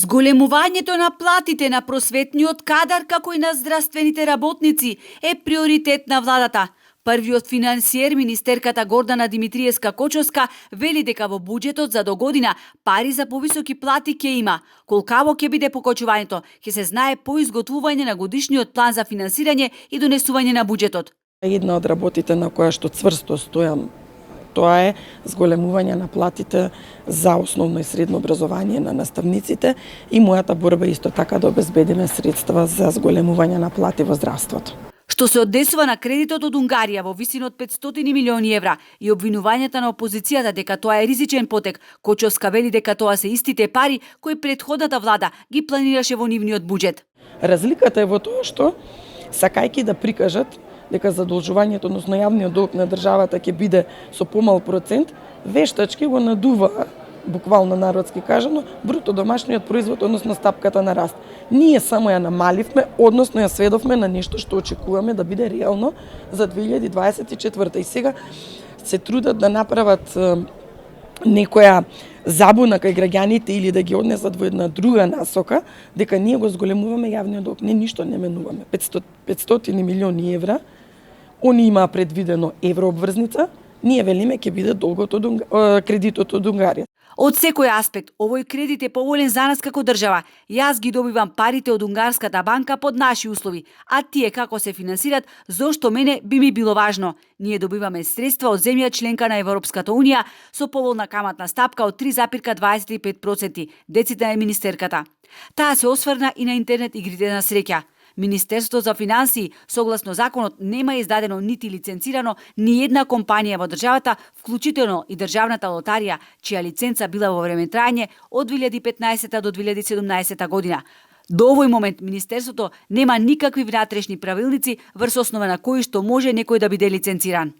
Зголемувањето на платите на просветниот кадар како и на здравствените работници е приоритет на владата. Првиот финансиер, министерката Гордана Димитриевска-Кочовска, вели дека во буџетот за до година пари за повисоки плати ќе има. Колкаво ќе биде покочувањето, ќе се знае по изготвување на годишниот план за финансирање и донесување на буџетот. Една од работите на која што цврсто стојам, тоа е зголемување на платите за основно и средно образование на наставниците и мојата борба исто така да обезбедиме средства за зголемување на плати во здравството. Што се однесува на кредитот од Унгарија во висина од 500 милиони евра и обвинувањата на опозицијата дека тоа е ризичен потек, Кочовска вели дека тоа се истите пари кои претходната влада ги планираше во нивниот буџет. Разликата е во тоа што, сакајќи да прикажат дека задолжувањето, односно јавниот долг на државата ќе биде со помал процент, вештачки го надува, буквално народски кажано, бруто домашниот производ, односно стапката на раст. Ние само ја намаливме, односно ја сведовме на нешто што очекуваме да биде реално за 2024. И сега се трудат да направат некоја забуна кај граѓаните или да ги однесат во една друга насока, дека ние го зголемуваме јавниот долг. Не, ништо не менуваме. 500 милиони евра, они имаа предвидено еврообврзница, ние велиме ќе биде кредитот од Унгарија. Од секој аспект, овој кредит е поволен за нас како држава. Јас ги добивам парите од Унгарската банка под наши услови, а тие како се финансират, зошто мене би ми било важно. Ние добиваме средства од земја членка на Европската унија со поволна каматна стапка од 3,25%, деците на министерката. Таа се осврна и на интернет игрите на среќа. Министерството за финансии, согласно законот, нема издадено нити лиценцирано ни една компанија во државата, вклучително и државната лотарија, чија лиценца била во време трајање од 2015 до 2017 година. До овој момент Министерството нема никакви внатрешни правилници врз основа на кои што може некој да биде лиценциран.